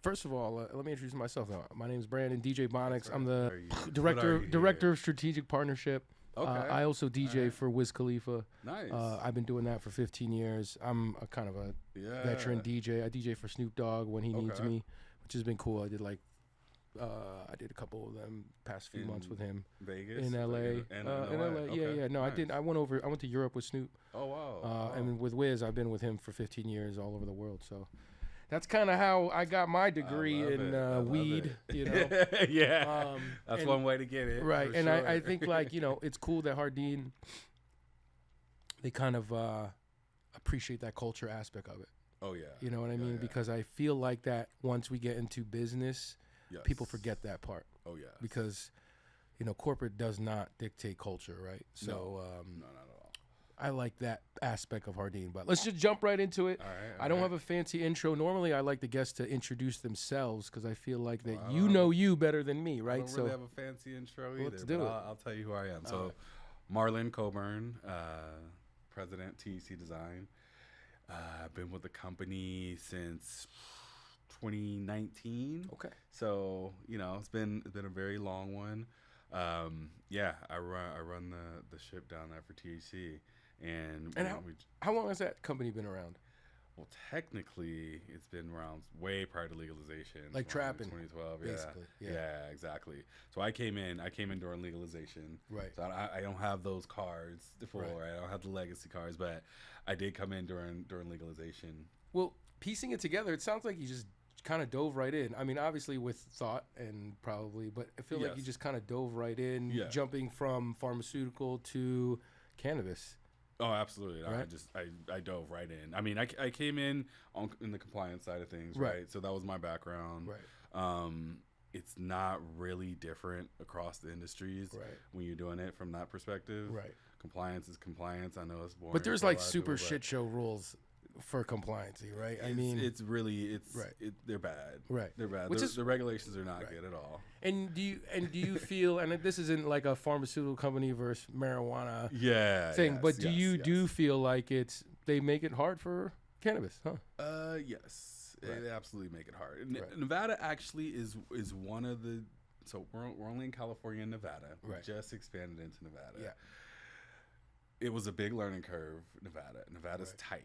First of all, let me introduce myself. My name is Brandon, DJ Bonics. I'm the Director director of strategic partnership. Okay. I also DJ right. for Wiz Khalifa. Nice. I've been doing that for 15 years. I'm a kind of a veteran DJ. I DJ for Snoop Dogg when he needs me, which has been cool. I did I did a couple of them past few months with him. Vegas? In LA. In LA. Okay. Yeah. No, nice. I did. I went to Europe with Snoop. Oh, wow. And with Wiz, I've been with him for 15 years all over the world. So that's kind of how I got my degree in weed, you know. Yeah. That's one way to get it. Right. And sure. I think, like, you know, it's cool that Jardín, they kind of appreciate that culture aspect of it. Oh, yeah. You know what I mean? Yeah. Because I feel like that once we get into business, people forget that part. Oh, yeah. Because, you know, corporate does not dictate culture, right? So no, not at all. I like that aspect of Jardín, but let's just jump right into it. All right, I don't have a fancy intro. Normally, I like the guests to introduce themselves because I feel like that you know you better than me, right? I don't really have a fancy intro either. Let's do it. I'll tell you who I am. So, Marlon Coburn, President, THC Design. I've been with the company since 2019. Okay. So, you know, it's been a very long one. I run the ship down there for THC. And how long has that company been around? Well, technically, it's been around way prior to legalization. Like trapping, 2012. basically. Yeah, exactly. So I came in during legalization. Right. So I don't have those cards before. Right. I don't have the legacy cards, but I did come in during legalization. Well, piecing it together, it sounds like you just kind of dove right in. I mean, obviously with thought and probably, but I feel like you just kind of dove right in, jumping from pharmaceutical to cannabis. Oh, absolutely. Right? I dove right in. I mean, I came in the compliance side of things, right? So that was my background. Right. It's not really different across the industries when you're doing it from that perspective. Right. Compliance is compliance. I know it's boring. But there's like super shit show rules for compliancy, right? I mean, they're bad. Right. They're bad. Which is, the regulations are not good at all. And do you feel, and this isn't like a pharmaceutical company versus marijuana thing, but do you feel like they make it hard for cannabis, huh? Yes. They absolutely make it hard. Nevada actually is one of the, so we're only in California and Nevada. We just expanded into Nevada. Yeah. It was a big learning curve, Nevada's tight.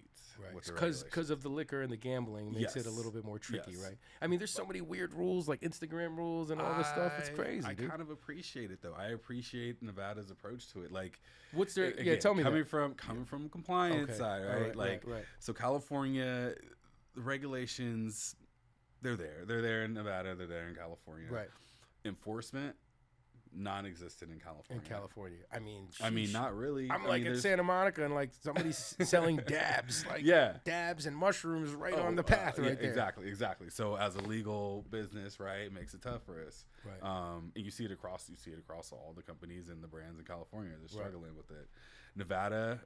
Because of the liquor and the gambling makes it a little bit more tricky, right? I mean, there's so many weird rules, like Instagram rules and all this stuff. It's crazy, dude. I kind of appreciate it, though. I appreciate Nevada's approach to it. Like, what's their, tell me coming from compliance side, right? So California, the regulations, they're there. They're there in Nevada. They're there in California. Right. Enforcement, non-existent in California. I mean, not really. I'm in Santa Monica and like somebody's selling dabs, dabs and mushrooms on the path there. Exactly. So as a legal business, right, it makes it tough for us. Right. And you see it across all the companies and the brands in California. They're struggling with it. Nevada,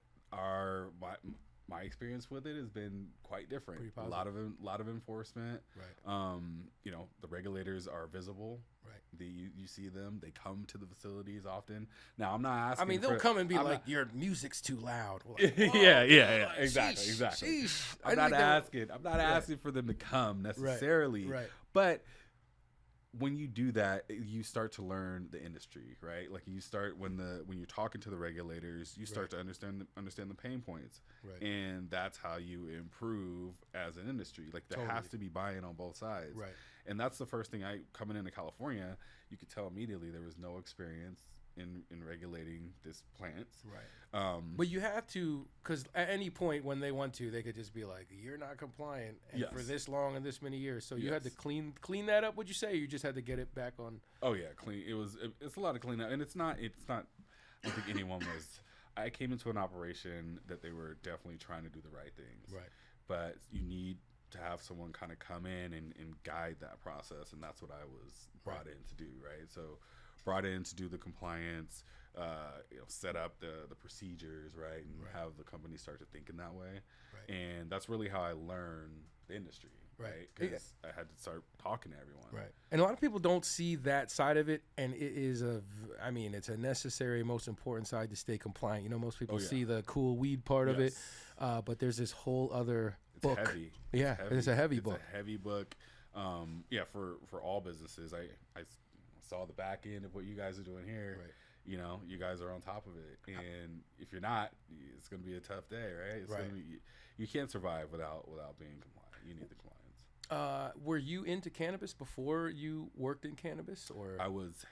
my experience with it has been quite different. A lot of enforcement. Right. You know, the regulators are visible. Right. You see them. They come to the facilities often. Now, I'm not asking. I mean, they'll come and be like, "Your music's too loud." Like, yeah. Exactly. Sheesh. I'm not asking for them to come necessarily. Right. But when you do that, you start to learn the industry, right? Like you start when you're talking to the regulators, you start to understand the pain points, and that's how you improve as an industry. Like there has to be buy-in on both sides, right? And that's the first thing. Coming into California, you could tell immediately there was no experience in regulating this plant, right? But you have to, because at any point when they want to, they could just be like, "You're not compliant," and for this long and this many years. So you had to clean that up. Would you say you just had to get it back on? Oh yeah, clean. It's a lot of cleanup, and it's not. I don't think anyone was. I came into an operation that they were definitely trying to do the right things, right? But you need to have someone kind of come in and guide that process, and that's what I was brought in to do, right? So brought in to do the compliance, set up the procedures, right, and have the company start to think in that way. Right. And that's really how I learned the industry, right? Because I had to start talking to everyone. Right. And a lot of people don't see that side of it, and it is it's a necessary, most important side to stay compliant. You know, most people see the cool weed part of it, but there's this whole other book. Heavy. Yeah, it's a heavy book. It's a heavy book. Yeah, for all businesses, I saw the back end of what you guys are doing here. Right. You know, you guys are on top of it, and if you're not, it's going to be a tough day, right? It's gonna be, you can't survive without being compliant. You need the compliance. Were you into cannabis before you worked in cannabis, or? I was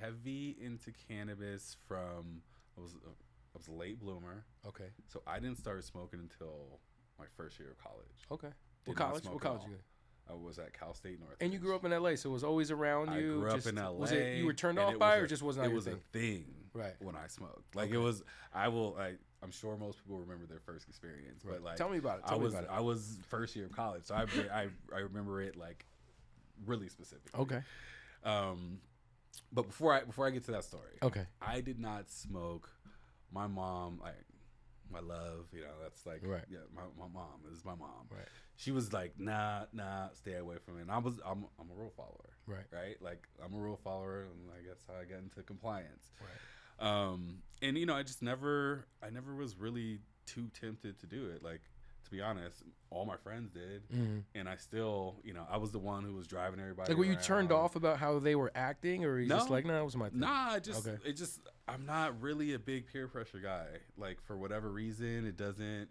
heavy into cannabis from I was a late bloomer. Okay. So I didn't start smoking until my first year of college. Okay. What college you go? I was at Cal State North. And you grew up in LA, so it was always around you. I grew up in LA. Was it you were turned off by, or just wasn't? It was a thing, right? When I smoked, like it was. I'm sure most people remember their first experience, but like, tell me about it. I was first year of college, so I remember it like really specifically. Okay. But before I get to that story, okay, I did not smoke. My mom, like my love, you know, that's like, yeah, my mom. This is my mom. Right. She was like, nah, stay away from it. And I'm a rule follower. Right. Like I'm a rule follower, and I guess how I got into compliance. Right. And you know, I never was really too tempted to do it. Like, to be honest, all my friends did, and I still, you know, I was the one who was driving everybody. Like, were you turned off about how they were acting, or were you just like, no, that was my thing? Nah, I'm not really a big peer pressure guy. Like, for whatever reason, it doesn't.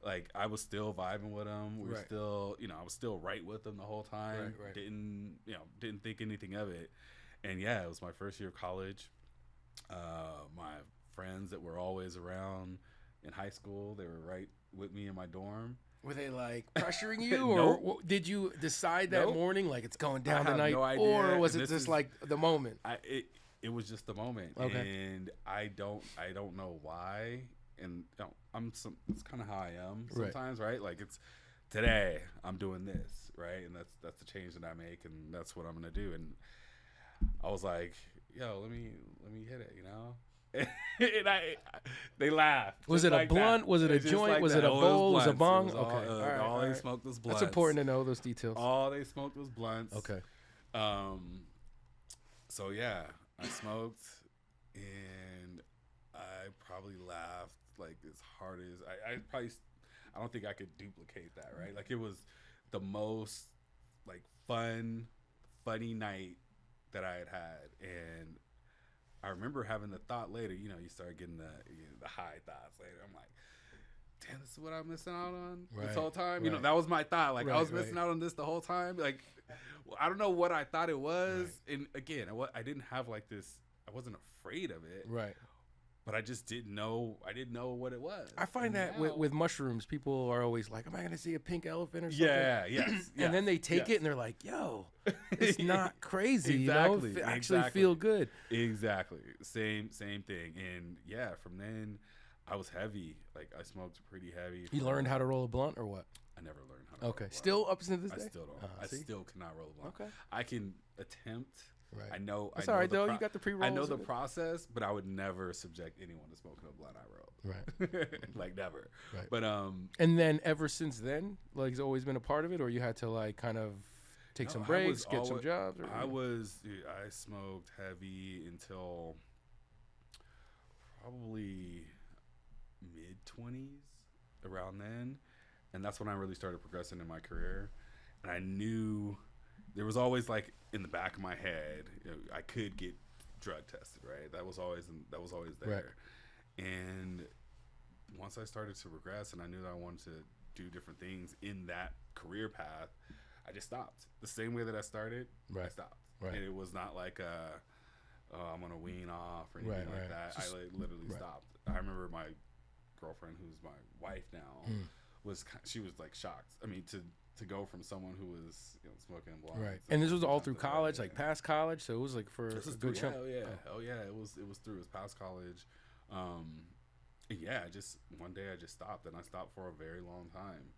Like, I was still vibing with them. We were still, you know, I was still right with them the whole time. Right. Didn't think anything of it. And yeah, it was my first year of college. My friends that were always around in high school, they were right with me in my dorm. Were they like pressuring you, or did you decide that morning like it's going down tonight, or was it just like the moment? It was just the moment, and I don't know why. And you know, it's kind of how I am sometimes, right? Like, it's today I'm doing this, right? And that's the change that I make, and that's what I'm gonna do. And I was like, yo, let me hit it, you know. And they laughed. Was it like a blunt? Was it a joint? Like was it a bowl? Was it a bong? Okay. All they smoked was blunts. That's important to know those details. All they smoked was blunts. Okay. So yeah, I smoked, and I probably laughed like as hard as I don't think I could duplicate that, right? Like, it was the most like funny night that I had, and I remember having the thought later. You know, you start getting the high thoughts later. I'm like, damn, this is what I'm missing out on this whole time. You know, that was my thought. Like, I was missing out on this the whole time. Like, I don't know what I thought it was. And again, I didn't have like this. I wasn't afraid of it. Right. But I just didn't know. I didn't know what it was. I find that with mushrooms, people are always like, "Am I going to see a pink elephant or something?" Yeah, yes. And then they take it and they're like, "Yo, it's not crazy. Exactly. You know, actually feel good." Exactly. Same thing. And yeah, from then I was heavy. Like, I smoked pretty heavy. You learned how to roll a blunt or what? I never learned how to. Roll a blunt. Still up to this day. I still don't. I still cannot roll a blunt. Okay. I can attempt. Right. I know. That's all right, though. You got the pre-rolls. I know the process, but I would never subject anyone to smoking a blunt I rolled. Right. Like, never. Right. But And then ever since then, like, it's always been a part of it, or you had to like kind of take some breaks, get some jobs. I smoked heavy until probably mid-20s, around then, and that's when I really started progressing in my career. And I knew there was always, like, in the back of my head, you know, I could get drug tested, right? That was always there. Right. And once I started to progress, and I knew that I wanted to do different things in that career path, I just stopped. The same way that I started, I stopped. Right. And it was not like I'm gonna wean off or anything like that. I literally stopped. I remember my girlfriend, who's my wife now, she was like shocked. I mean, to go from someone who was, you know, smoking blunts. Right. And this was all through college, like past college, so it was like for a good chunk. Oh yeah, it was through. It was past college. Yeah, one day I just stopped, and I stopped for a very long time.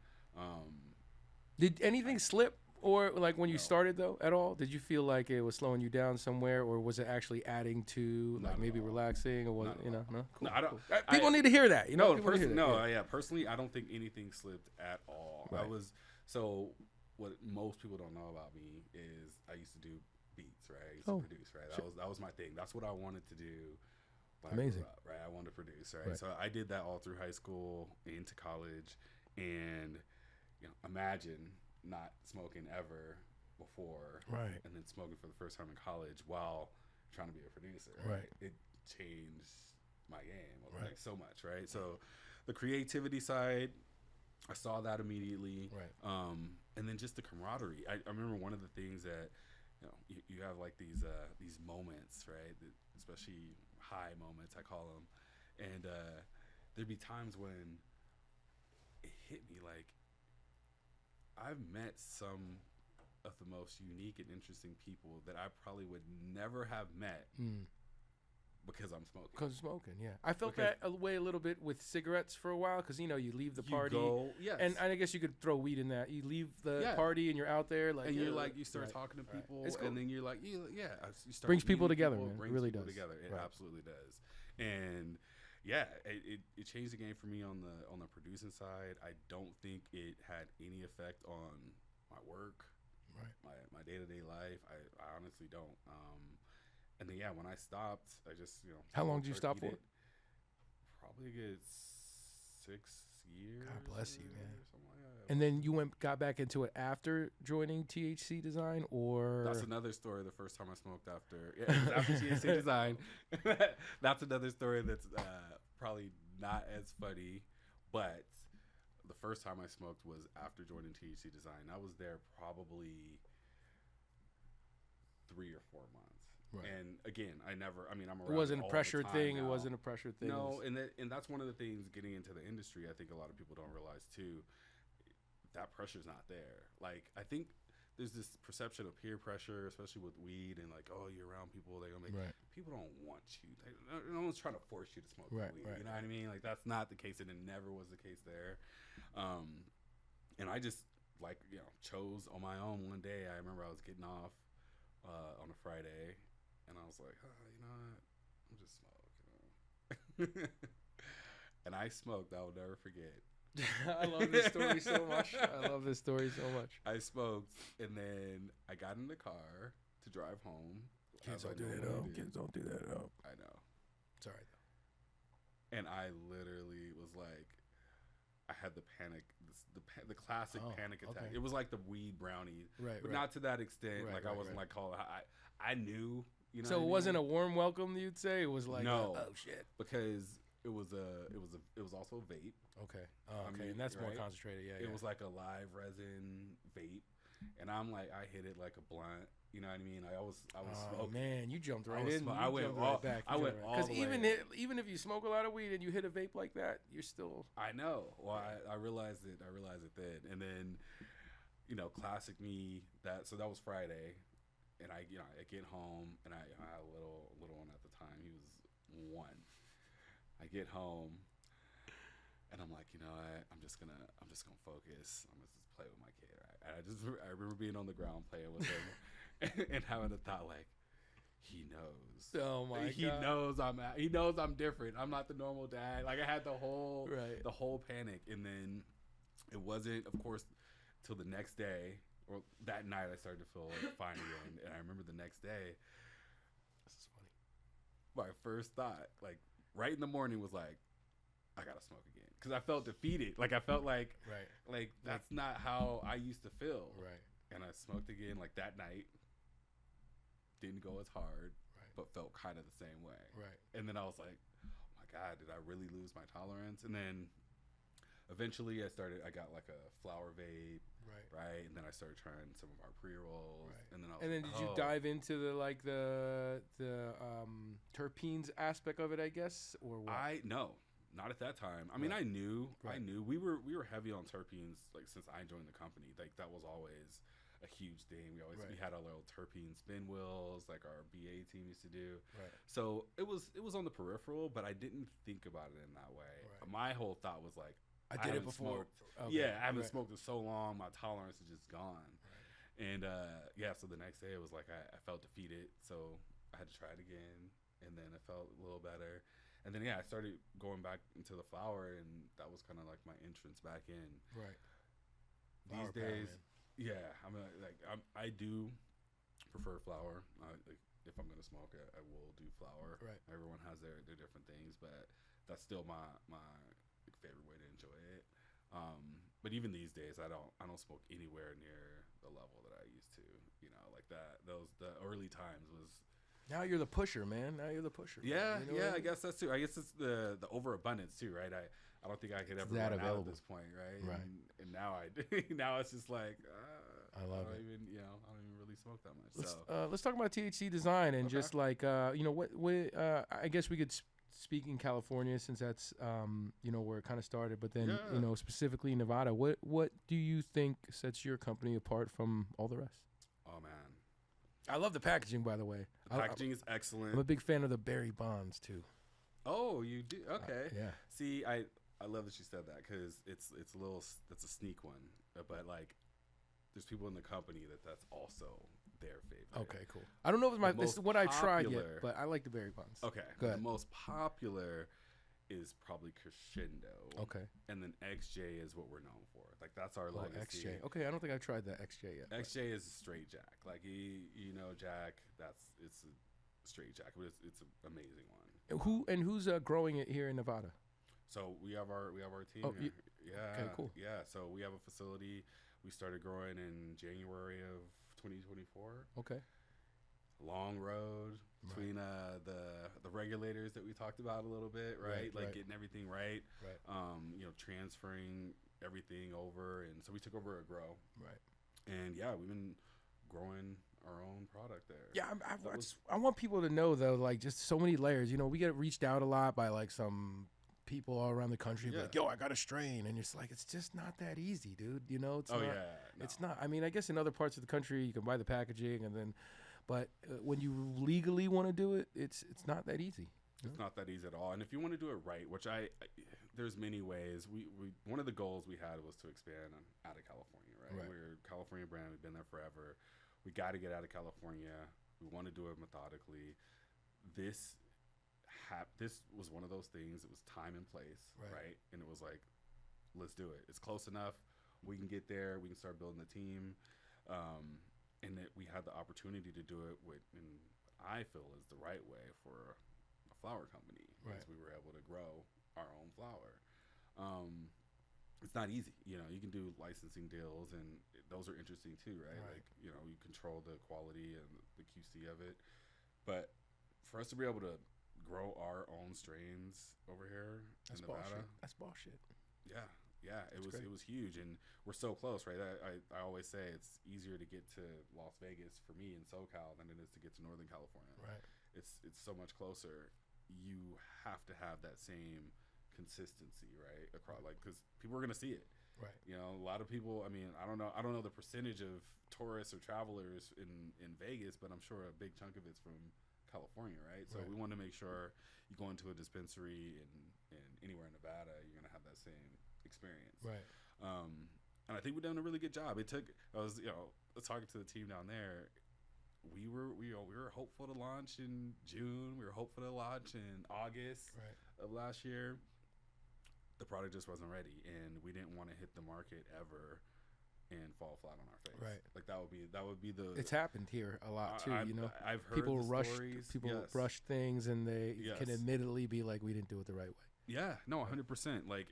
Did anything slip, or like when you started though at all? Did you feel like it was slowing you down somewhere, or was it actually adding to like maybe relaxing, or was it, you know? No, cool, no, I don't. Cool. People need to hear that. You know, personally, I don't think anything slipped at all. Right. So what most people don't know about me is I used to do beats, right? I used to produce, right? That was my thing. That's what I wanted to do. Amazing. Right? I wanted to produce, right? So I did that all through high school, into college, and you know, imagine not smoking ever, before, right, and then smoking for the first time in college while trying to be a producer, right. It changed my game like so much, right? So the creativity side, I saw that immediately, right. And then just the camaraderie. I remember one of the things that you have like these moments, right? Especially high moments, I call them, and there'd be times when it hit me like I've met some of the most unique and interesting people that I probably would never have met because I'm smoking. Because smoking, yeah. I felt that way a little bit with cigarettes for a while because, you leave the party. Yes. And I guess you could throw weed in that. You leave the party and you're out there. And you're like, you start talking to people. Cool. And then you're like, you start brings people together, man. It really does. Together. It absolutely does. And yeah, it changed the game for me on the producing side. I don't think it had any effect on my work, my day-to-day life. I honestly don't. And then when I stopped, I just How long did you stop for? Probably a good 6 years. God bless you, man. Like that. And then you got back into it after joining THC Design, or that's another story. The first time I smoked after THC Design, that's another story that's probably not as funny, but the first time I smoked was after joining THC Design. I was there probably 3 or 4 months. Right. And again, I'm around. It wasn't a pressure thing. It wasn't a pressure thing. No, and that's one of the things getting into the industry. I think a lot of people don't realize too. That pressure's not there. Like I think there's this perception of peer pressure, especially with weed, and like, oh, you're around people. They're gonna make people don't want you. No one's trying to force you to smoke weed. You know what I mean? Like that's not the case, and it never was the case there. And I just chose on my own one day. I remember I was getting off on a Friday. And I was like, I'm just smoking. And I smoked. I will never forget. I love this story so much. I smoked, and then I got in the car to drive home. Kids don't do that up. Kids don't do that up. I know. It's all right, though. And I literally was like, I had the panic, the classic panic attack. Okay. It was like the weed brownie. But not to that extent. I wasn't like calling. I knew. So it wasn't a warm welcome, you'd say? It was like, no, oh shit, because it was also a vape. Okay, and that's more concentrated. Yeah, it was like a live resin vape, and I'm like, I hit it like a blunt. You know what I mean? I was smoking. Oh man, you jumped right in. I went all back. I went all the way. Because even if you smoke a lot of weed and you hit a vape like that, you're still. I know. Well, I realized it. I realized it then, and then, classic me. So that was Friday. And I get home, and I had a little one at the time. He was 1. I get home, and I'm like, I'm just gonna focus. I'm gonna just play with my kid. Right? And I remember being on the ground playing with him, and having a thought like, he knows. Oh my God. He knows I'm different. I'm not the normal dad. Like I had the whole panic, and then it wasn't, of course, till the next day. Or that night, I started to feel fine again, and I remember the next day. This is funny. My first thought, right in the morning, was like, I gotta smoke again, because I felt defeated. Like I felt like that's not how I used to feel. Right. And I smoked again, that night. Didn't go as hard, but felt kind of the same way. Right. And then I was like, oh my God, did I really lose my tolerance? And then eventually, I got like a flower vape. Right, and then I started trying some of our pre-rolls, and then did you dive into the terpenes aspect of it, I guess, or what? No, not at that time. I mean, I knew we were heavy on terpenes since I joined the company. That was always a huge thing. We had our little terpene spin wheels, like our BA team used to do. Right. So it was on the peripheral, but I didn't think about it in that way. Right. My whole thought was like, I did it before. Okay. Yeah, I haven't smoked in so long. My tolerance is just gone. Right. And so the next day it was like I felt defeated. So I had to try it again, and then it felt a little better. And then I started going back into the flower, and that was kind of like my entrance back in. Right. These days, I do prefer flower. If I'm gonna smoke, I will do flower. Right. Everyone has their different things, but that's still my favorite way to enjoy it. But even these days, I don't smoke anywhere near the level that I used to. Like that. The early times was. Now you're the pusher, man. Now you're the pusher. Yeah, you know I guess that's too. I guess it's the overabundance too, right? I don't think I could ever run out at this point, right? Right. And now now it's just like I love it. I don't even really smoke that much. Let's talk about THC design and just like what I guess we could speak in California since that's where it kind of started, but then specifically Nevada. What do you think sets your company apart from all the rest? Oh man. I love the packaging, by the way. The packaging is excellent. I'm a big fan of the berry bonds too. Oh, you do? Okay. Yeah. See, I love that you said that because it's that's a sneak one, but like, there's people in the company that's also their favorite. Okay, cool. I don't know if it's what I tried yet, but I like the berry bonds. Okay. The most popular is probably Crescendo. Okay. And then XJ is what we're known for. Like that's our legacy. XJ. Okay, I don't think I've tried the XJ yet. XJ is a straight Jack. Like Jack. It's a straight Jack, but it's an amazing one. Who's growing it here in Nevada? So we have our team. Oh, here. Yeah. Okay, cool. Yeah. So we have a facility. We started growing in January of 2024. Okay. Long road between the regulators that we talked about a little bit, right? Getting everything right. Transferring everything over, and so we took over a grow. Right. And yeah, we've been growing our own product there. Yeah, I want people to know though, like just so many layers. We get reached out a lot by like some people all around the country, like, yo, I got a strain, and it's like it's just not that easy, dude. It's not. I mean, I guess in other parts of the country you can buy the packaging and then. But when you legally want to do it, it's not that easy. It's not that easy at all. And if you want to do it right, which there's many ways. We one of the goals we had was to expand out of California, right? We're a California brand. We've been there forever. We got to get out of California. We want to do it methodically. This was one of those things. It was time and place, right? And it was like, let's do it. It's close enough. We can get there. We can start building the team. And that we had the opportunity to do it in I feel is the right way for a flower company, because we were able to grow our own flower. It's not easy, you can do licensing deals, and those are interesting too, right? Like, you control the quality and the QC of it. But for us to be able to grow our own strains over here in Nevada, that's bullshit. Yeah, it was huge, and we're so close, right? I always say it's easier to get to Las Vegas for me in SoCal than it is to get to Northern California. Right. It's so much closer. You have to have that same consistency, right? Across, like, because people are gonna see it. Right. A lot of people. I mean, I don't know the percentage of tourists or travelers in Vegas, but I'm sure a big chunk of it's from California, right? So we want to make sure you go into a dispensary and anywhere in Nevada, you're gonna have that same experience, right? And I think we've done a really good job. I was talking to the team down there. We were hopeful to launch in June. We were hopeful to launch in August of last year. The product just wasn't ready, and we didn't want to hit the market ever and fall flat on our face. Right. Like that would be the. It's happened here a lot too. I've heard people stories. rush things, and they can admittedly be like, we didn't do it the right way. Yeah, no, 100%. Like,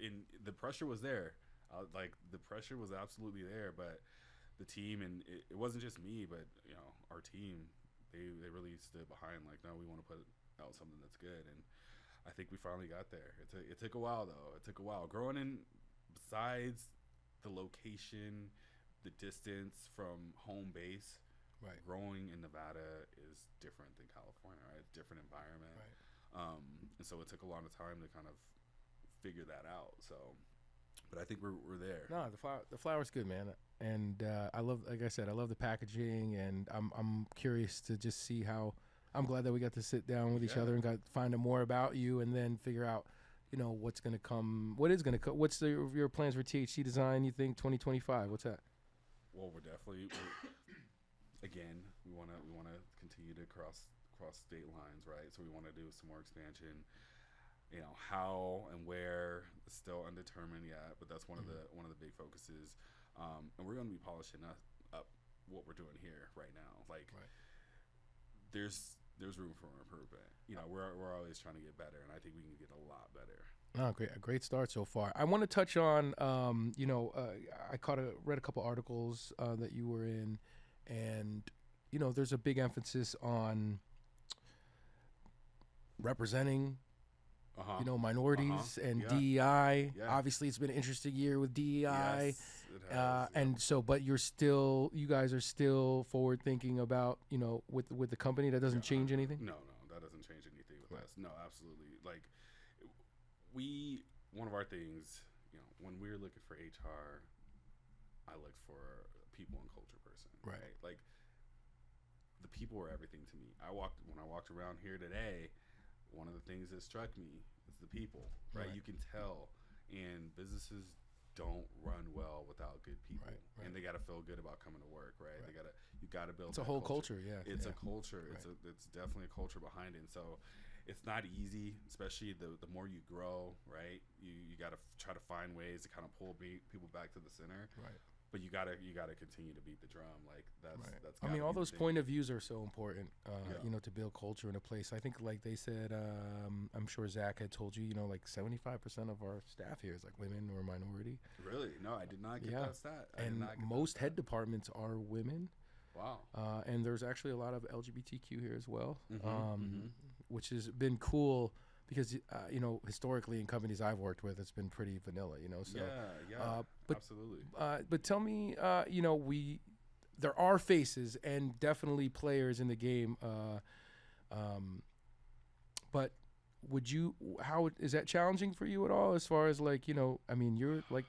the pressure was there. The pressure was absolutely there, but the team, and it wasn't just me, but our team, they really stood behind. Like, no, we want to put out something that's good, and I think we finally got there. It took a while though. It took a while growing in. Besides the location, the distance from home base, growing in Nevada is different than California, right? Different environment. Right. And so it took a lot of time to kind of figure that out. So, but I think we're there. No, the flower's good, man. And like I said, I love the packaging, and I'm curious to just see how. I'm glad that we got to sit down with each other and find out more about you, and then figure out, what's going to come. What is going to come? What's your plans for THC design? You think 2025? What's that? Well, we're definitely. Again, we want to continue to cross state lines, right? So we want to do some more expansion. How and where is still undetermined yet, but that's one of the big focuses. And we're going to be polishing up what we're doing here right now. Like, there's there's room for improvement. You know, we're always trying to get better, and I think we can get a lot better. Oh, great! A great start so far. I want to touch on, I read a couple articles that you were in, and there's a big emphasis on representing, minorities and DEI. Yeah. Obviously, it's been an interesting year with DEI, yes, it has, and so, but you guys are still forward thinking about, with the company. That doesn't change anything. No, that doesn't change anything with us. No, absolutely. Like, one of our things, when we're looking for HR, I look for a people and culture person. Right? Like, the people are everything to me. When I walked around here today, one of the things that struck me is the people. Right? You can tell, and businesses don't run well without good people, and they got to feel good about coming to work. Right? You got to build. It's a whole culture. Yeah, it's a culture. It's definitely a culture behind it. And so it's not easy, especially the more you grow, right? You got to try to find ways to kind of pull people back to the center. Right. But you gotta continue to beat the drum. Like that's. I mean, all those point of views are so important. To build culture in a place. I think, like they said, I'm sure Zach had told you. like 75% of our staff here is like women or minority. Really? No, I did not get that stat. And most head departments are women. Wow. And there's actually a lot of LGBTQ here as well, which has been cool. Because historically in companies I've worked with, it's been pretty vanilla, So absolutely. But tell me, there are faces and definitely players in the game. But how is that challenging for you at all? As far as you're like,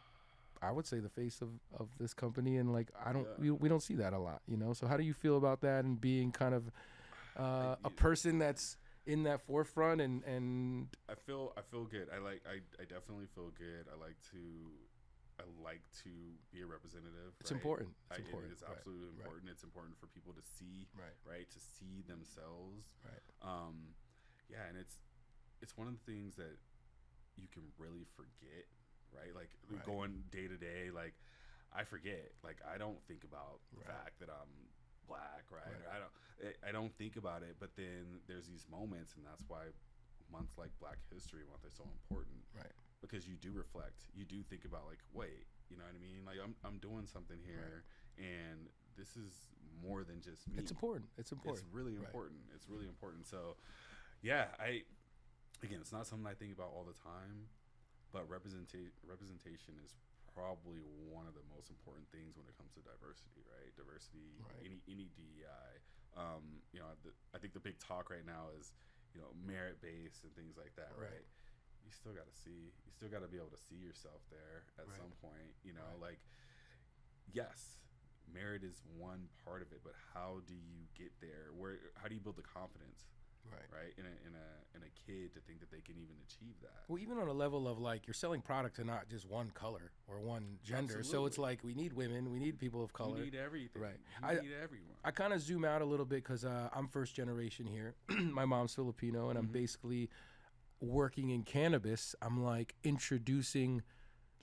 I would say the face of this company, and like we don't see that a lot, So how do you feel about that and being kind of a person that's in that forefront and I feel good. I definitely feel good. I like to be a representative. It's important. It's important. It is absolutely important. It's important for people to see, right? To see themselves. Right. And it's one of the things that you can really forget, right? Like going day to day, like I forget. Like I don't think about the fact that I'm Black, right? I don't think about it, but then there's these moments, and that's why months like Black History Month are so important, right? Because you do reflect, you do think about like, wait, you know what I mean? Like I'm doing something here, and this is more than just me. It's important. It's really important. It's really important. So, it's not something I think about all the time, but representation is probably one of the most important things when it comes to diversity, right? Any DEI. I think the big talk right now is, merit based and things like that, right? You still got to be able to see yourself there at some point, like, yes, merit is one part of it, but how do you get there? How do you build the confidence? Right. In a kid to think that they can even achieve that. Well, even on a level of like you're selling product to not just one color or one gender. Absolutely. So it's like we need women, we need people of color. We need everything. Right. We need everyone. I kind of zoom out a little bit because I'm first generation here. My mom's Filipino, and I'm basically working in cannabis. I'm like introducing,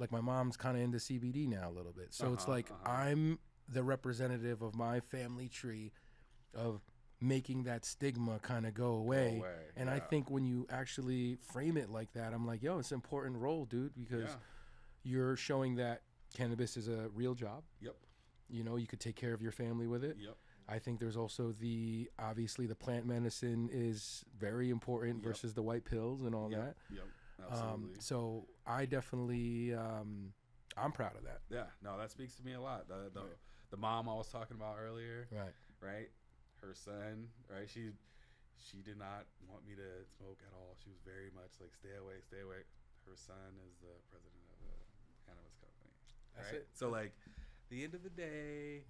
like my mom's kind of into CBD now a little bit. So it's like I'm the representative of my family tree of making that stigma kind of go away. And I think when you actually frame it like that, I'm like, yo, it's an important role, dude, because you're showing that cannabis is a real job. Yep. You could take care of your family with it. Yep. I think there's also obviously the plant medicine is very important versus the white pills and all that. Yep. Absolutely. So I definitely, I'm proud of that. Yeah. No, that speaks to me a lot. The mom I was talking about earlier. Right. Her son, right? She did not want me to smoke at all. She was very much like, stay away. Her son is the president of a cannabis company. That's right? it. So like, the end of the day,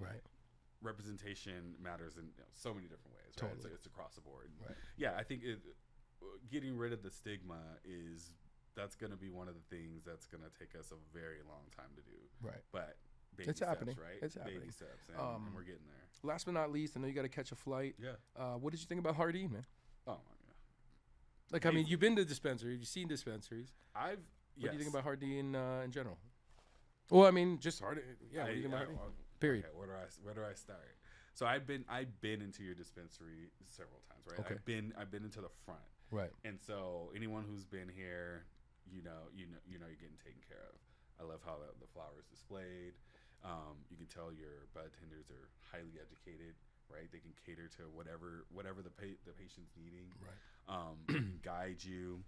representation matters in so many different ways. Right? Totally. It's across the board. Right. Yeah, I think getting rid of the stigma that's going to be one of the things that's going to take us a very long time to do. Right. But it's steps, happening. Right? It's happening. Baby steps, and we're getting there. Last but not least, I know you got to catch a flight. Yeah. What did you think about Jardín, man? Oh my god. Like, I mean, you've been to dispensaries, you've seen dispensaries. What do you think about Jardín in general? Well, I mean, just Jardín. Yeah. What do you think about Jardín? Period. Okay, where do I start? So I've been into your dispensary several times, right? Okay. I've been into the front. Right. And so anyone who's been here, you're getting taken care of. I love how the flower is displayed. You can tell your bud tenders are highly educated, right? They can cater to whatever the patient's needing. Right. Guide you.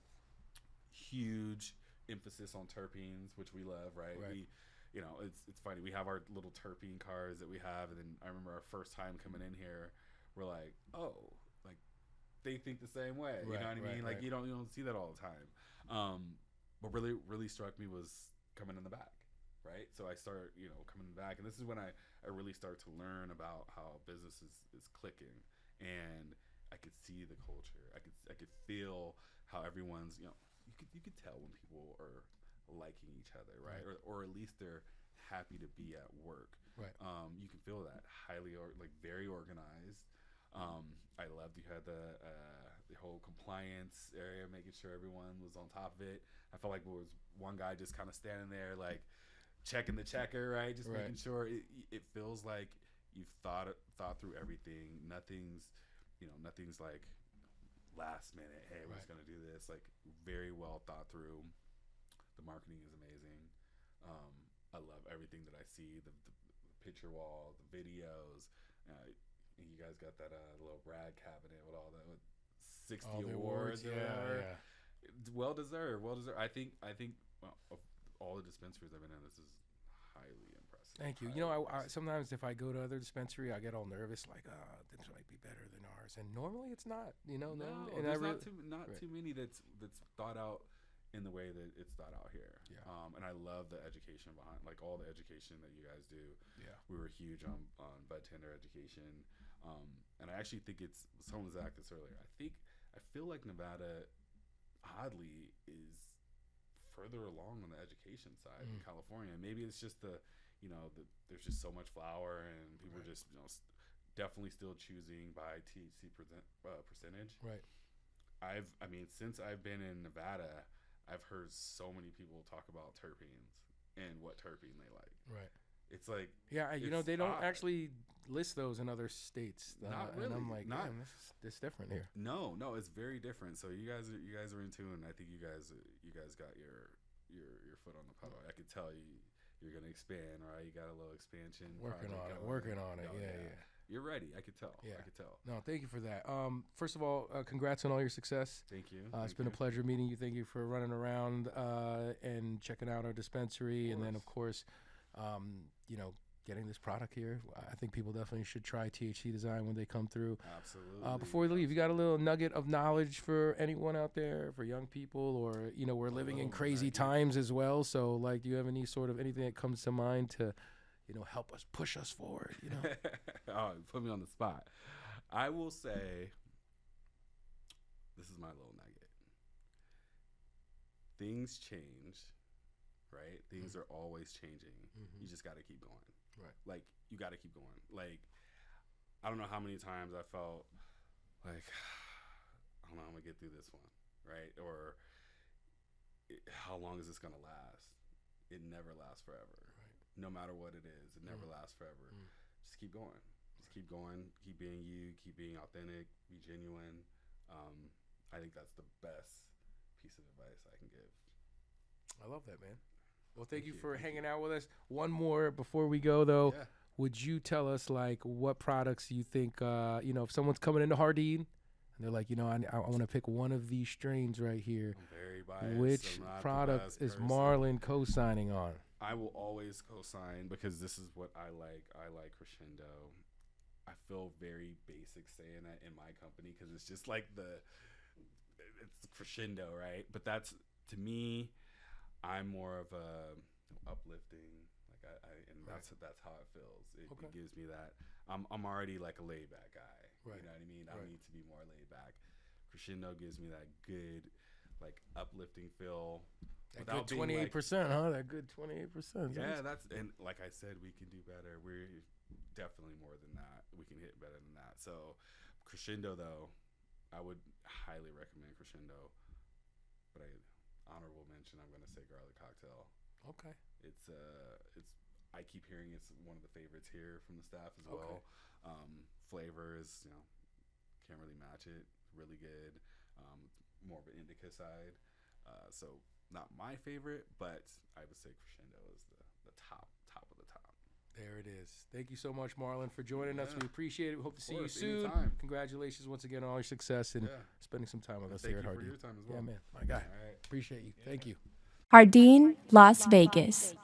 Huge emphasis on terpenes, which we love, right? Right. It's funny. We have our little terpene cards that we have, and then I remember our first time coming in here, we're like, oh, like they think the same way. Right, you know what I mean? right. Like you don't see that all the time. What really struck me was coming in the back, right? So I started, coming in the back, and this is when I really start to learn about how business is clicking, and I could see the culture. I could feel how everyone's, you could tell when people are liking each other, right? Or at least they're happy to be at work. Right. You can feel that very organized. I loved you had the whole compliance area, making sure everyone was on top of it. I felt like there was one guy just kind of standing there, like checking the checker, right? Just making sure it feels like you've thought through everything. Nothing's like last minute. Hey, we're just gonna do this. Like very well thought through. The marketing is amazing. I love everything that I see. The picture wall, the videos. You guys got that little brag cabinet with all the 60 awards. Yeah. Well deserved. I think of all the dispensaries I've been in, this is highly impressive. Thank you. I sometimes if I go to other dispensary, I get all nervous, like, this might be better than ours, and normally it's not. No, and there's not too many that's thought out in the way that it's thought out here. Yeah. And I love the education behind, like all the education that you guys do. Yeah. We were huge on bud tender education. And I actually think someone was asked this earlier. I feel like Nevada, oddly, is further along on the education side than California. Maybe it's just there's just so much flower and people are just, definitely still choosing by THC percentage. Right. Since I've been in Nevada, I've heard so many people talk about terpenes and what terpene they like. Right. It's like, they don't actually list those in other states. Not really. And I'm like, this is different here. No, it's very different. So you guys are in tune. I think you guys got your foot on the pedal. I could tell you're gonna expand, right? You got a little expansion. Working on it. Yeah. You're ready. I could tell. Yeah. I could tell. No, thank you for that. First of all, congrats on all your success. Thank you. It's been a pleasure meeting you. Thank you for running around and checking out our dispensary, and then of course, getting this product here. I think people definitely should try THC Design when they come through. Absolutely. Before we leave, you got a little nugget of knowledge for anyone out there, for young people, or we're living in crazy times as well. So, like, do you have anything that comes to mind to help us push us forward? Oh, put me on the spot. I will say, this is my little nugget. Things change, right? Things are always changing. You just got to keep going. Right. Like, you got to keep going. Like, I don't know how many times I felt like, I don't know, I'm going to get through this one, right? Or how long is this going to last? It never lasts forever. No matter what it is, it never lasts forever. Just keep going. Just keep going. Keep being you. Keep being authentic. Be genuine. I think that's the best piece of advice I can give. I love that, man. Well, thank you for hanging out with us. One more before we go, though. Yeah. Would you tell us, like, what products you think, if someone's coming into Jardín and they're like, I want to pick one of these strains right here. I'm very biased. Which product is Marlon co-signing on? I will always co-sign because this is what I like. I like Crescendo. I feel very basic saying that in my company because it's just like it's Crescendo, right? But that's, to me, I'm more of a uplifting, like that's how it feels. It gives me that. I'm already like a laid back guy. Right. You know what I mean? I need to be more laid back. Crescendo gives me that good, like, uplifting feel. That good 28%, huh? That good 28%. Yeah, and like I said, we can do better. We're definitely more than that. We can hit better than that. So, Crescendo, though, I would highly recommend Crescendo. But honorable mention, I'm going to say Garlic Cocktail. Okay. I keep hearing it's one of the favorites here from the staff as well. Flavors, can't really match it. Really good. More of an indica side. So not my favorite, but I would say Crescendo is the top of the top. There it is. Thank you so much, Marlon, for joining us. We appreciate it. We hope to see you soon. Anytime. Congratulations once again on all your success and spending some time with us here at Jardín. Thank you for your time as well. Yeah, man. My guy. Appreciate you. Thank you. Jardín, Las Vegas.